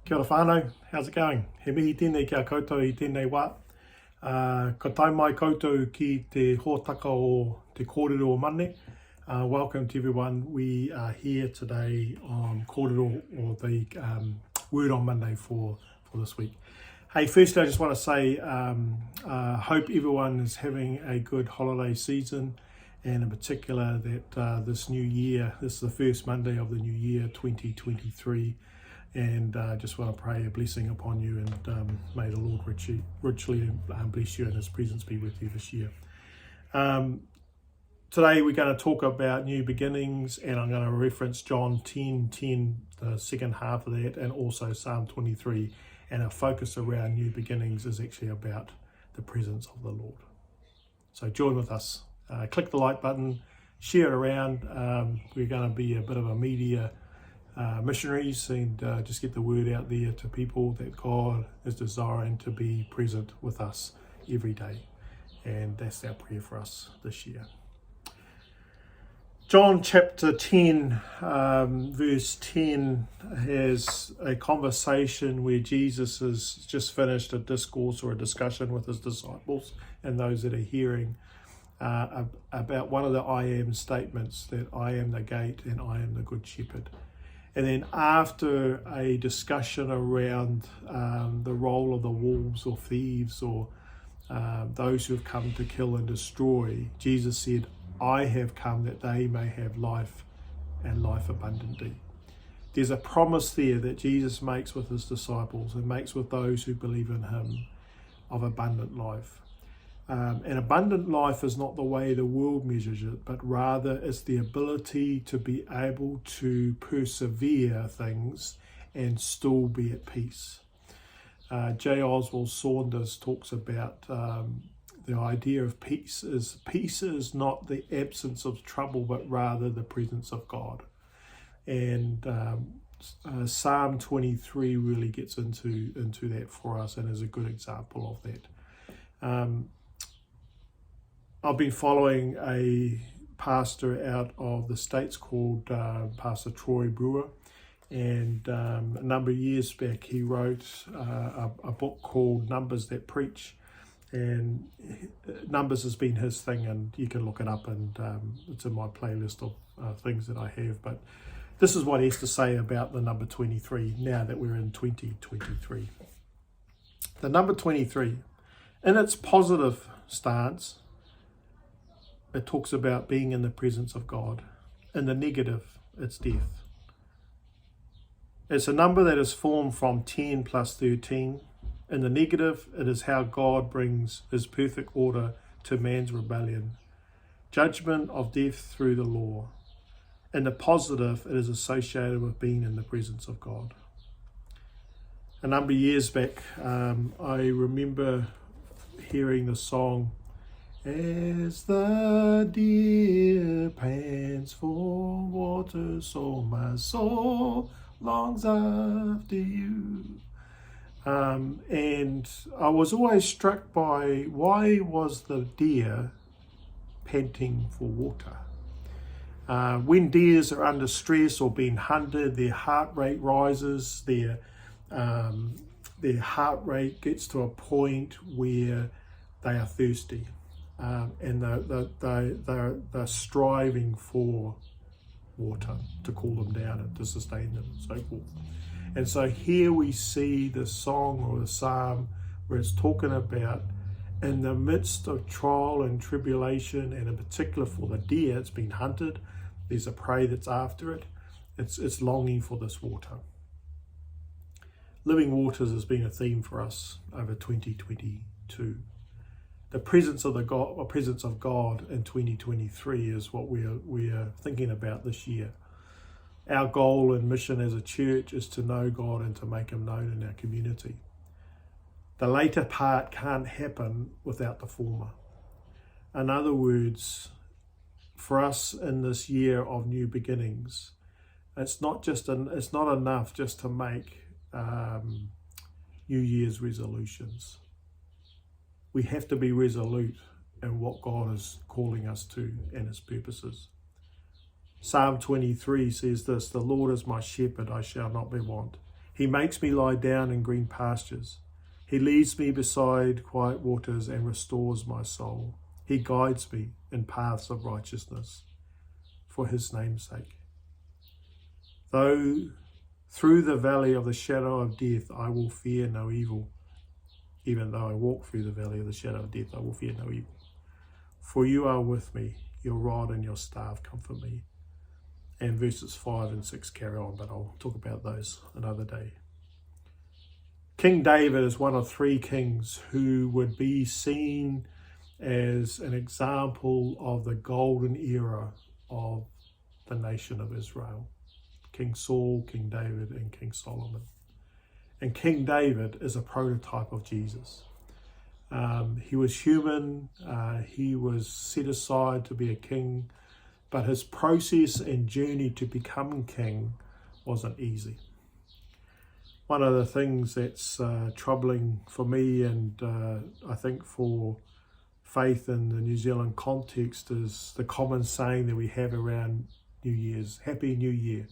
Kia ora whānau, how's it going? He mihi tēnei kia koutou i tēnei wā. Ka tai mai koutou ki te hōtaka o te kōrero o Monday. Welcome to everyone. We are here today on kōrero or the Word on Monday for this week. Hey, firstly I just want to say hope everyone is having a good holiday season, and in particular that this new year, this is the first Monday of the new year 2023, and just want to pray a blessing upon you, and may the Lord richly bless you and his presence be with you this year. Today we're going to talk about new beginnings, and I'm going to reference John 10:10, the second half of that, and also Psalm 23, and our focus around new beginnings is actually about the presence of the Lord. So join with us. Click the like button, share it around. We're going to be a bit of a media missionaries, and just get the word out there to people that God is desiring to be present with us every day, and that's our prayer for us this year. John chapter 10 verse 10 has a conversation where Jesus has just finished a discourse or a discussion with his disciples and those that are hearing about one of the I am statements, that I am the gate and I am the good shepherd. And then after a discussion around the role of the wolves or thieves or those who have come to kill and destroy, Jesus said, I have come that they may have life and life abundantly. There's a promise there that Jesus makes with his disciples and makes with those who believe in him of abundant life. And abundant life is not the way the world measures it, but rather it's the ability to be able to persevere things and still be at peace. J. Oswald Saunders talks about the idea of peace is not the absence of trouble, but rather the presence of God. And Psalm 23 really gets into that for us and is a good example of that. I've been following a pastor out of the States called Pastor Troy Brewer, and a number of years back he wrote a book called Numbers That Preach, and Numbers has been his thing, and you can look it up, and it's in my playlist of things that I have. But this is what he has to say about the number 23 now that we're in 2023. The number 23, in its positive stance, it talks about being in the presence of God. In the negative, it's death. It's a number that is formed from 10 plus 13. In the negative, it is how God brings his perfect order to man's rebellion. Judgment of death through the law. In the positive, it is associated with being in the presence of God. A number of years back, I remember hearing the song, as the deer pants for water, so my soul longs after you. And I was always struck by, why was the deer panting for water? When deers are under stress or being hunted, their heart rate rises, their heart rate gets to a point where they are thirsty. And they're striving for water to cool them down and to sustain them and so forth. And so here we see the song or the psalm where it's talking about, in the midst of trial and tribulation, and in particular for the deer, it's been hunted, there's a prey that's after it, it's longing for this water. Living waters has been a theme for us over 2022. The presence of God in 2023 is what we are thinking about this year. Our goal and mission as a church is to know God and to make him known in our community. The later part can't happen without the former. In other words, for us in this year of new beginnings, it's not enough just to make New Year's resolutions. We have to be resolute in what God is calling us to and his purposes. Psalm 23 says this, the Lord is my shepherd, I shall not be want. He makes me lie down in green pastures. He leads me beside quiet waters and restores my soul. He guides me in paths of righteousness for his name's sake. Though through the valley of the shadow of death, I will fear no evil. Even though I walk through the valley of the shadow of death, I will fear no evil. For you are with me, your rod and your staff comfort me. And verses 5 and 6 carry on, but I'll talk about those another day. King David is one of 3 kings who would be seen as an example of the golden era of the nation of Israel. King Saul, King David, and King Solomon. And King David is a prototype of Jesus. He was human, he was set aside to be a king, but his process and journey to become king wasn't easy. One of the things that's troubling for me, and I think for faith in the New Zealand context, is the common saying that we have around New Year's, Happy New Year.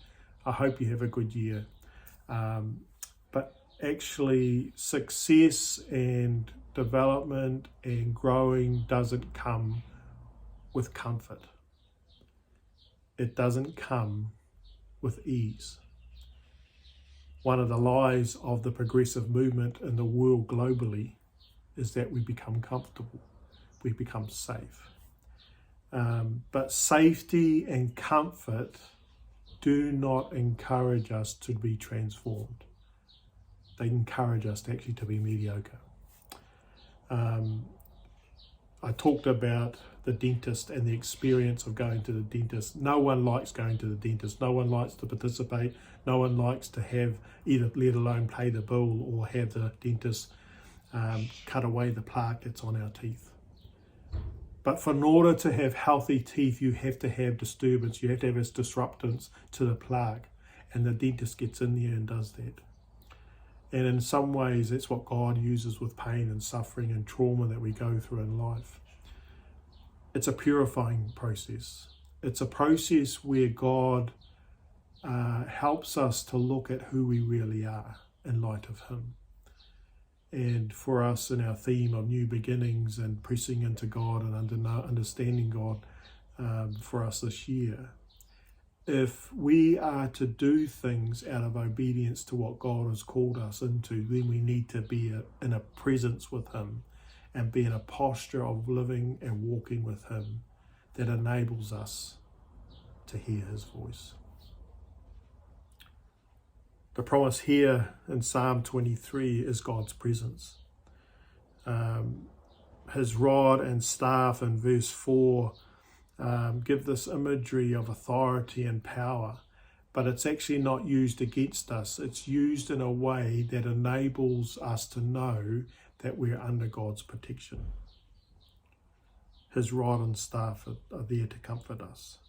I hope you have a good year. But actually success and development and growing doesn't come with comfort. It doesn't come with ease. One of the lies of the progressive movement in the world globally is that we become comfortable, we become safe. But safety and comfort do not encourage us to be transformed. They encourage us actually to be mediocre. I talked about the dentist and the experience of going to the dentist. No one likes going to the dentist. No one likes to participate. No one likes to have either, let alone pay the bill or have the dentist cut away the plaque that's on our teeth. But in order to have healthy teeth, you have to have disturbance. You have to have a disruptance to the plaque. And the dentist gets in there and does that. And in some ways, that's what God uses with pain and suffering and trauma that we go through in life. It's a purifying process. It's a process where God helps us to look at who we really are in light of Him. And for us, in our theme of new beginnings and pressing into God and understanding God for us this year, if we are to do things out of obedience to what God has called us into, then we need to be in a presence with Him and be in a posture of living and walking with Him that enables us to hear His voice. The promise here in Psalm 23 is God's presence. His rod and staff in verse 4 give this imagery of authority and power, but it's actually not used against us. It's used in a way that enables us to know that we're under God's protection. His rod and staff are there to comfort us.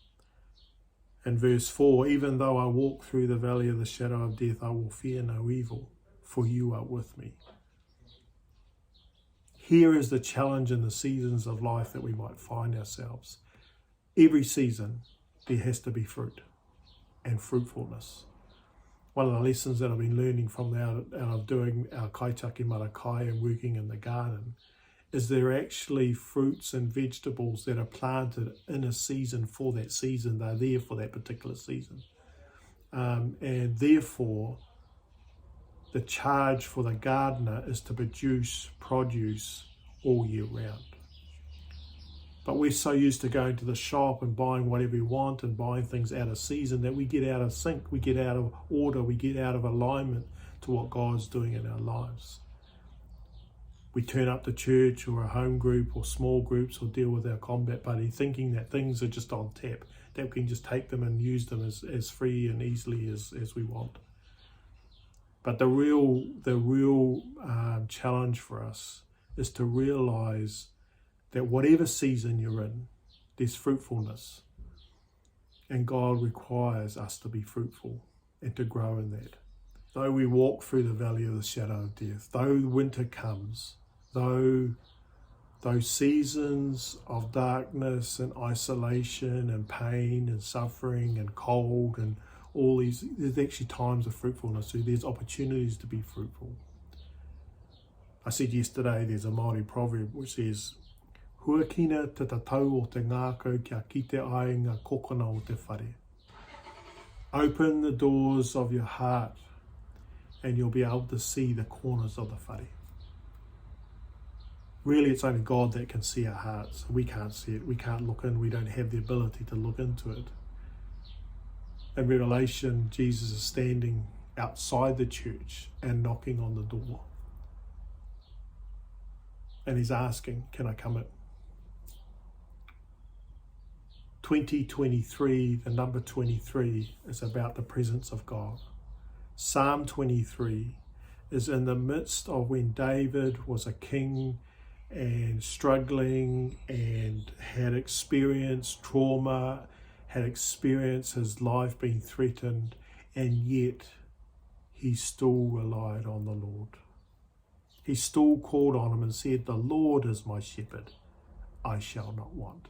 In verse 4, even though I walk through the valley of the shadow of death, I will fear no evil, for you are with me. Here is the challenge in the seasons of life that we might find ourselves. Every season, there has to be fruit and fruitfulness. One of the lessons that I've been learning from out of doing our kaitaki marakai and working in the garden is there are actually fruits and vegetables that are planted in a season for that season. They're there for that particular season. And therefore, the charge for the gardener is to produce produce all year round. But we're so used to going to the shop and buying whatever we want and buying things out of season that we get out of sync, we get out of order, we get out of alignment to what God's doing in our lives. We turn up to church or a home group or small groups or deal with our combat buddy thinking that things are just on tap, that we can just take them and use them as free and easily as we want. But the real challenge for us is to realize that whatever season you're in, there's fruitfulness. And God requires us to be fruitful and to grow in that. Though we walk through the valley of the shadow of death, though winter comes, though those seasons of darkness and isolation and pain and suffering and cold and there's actually times of fruitfulness. So there's opportunities to be fruitful. I said yesterday, there's a Māori proverb which says, Huakina te tatau o te ngākau kia kite ai ngā kokona o te whare. Open the doors of your heart and you'll be able to see the corners of the whare. Really, it's only God that can see our hearts. We can't see it. We can't look in. We don't have the ability to look into it. In Revelation, Jesus is standing outside the church and knocking on the door. And he's asking, can I come in? 2023, the number 23, is about the presence of God. Psalm 23 is in the midst of when David was a king and struggling and had experienced trauma, had experienced his life being threatened, and yet he still relied on the Lord. He still called on him and said, the Lord is my shepherd, I shall not want.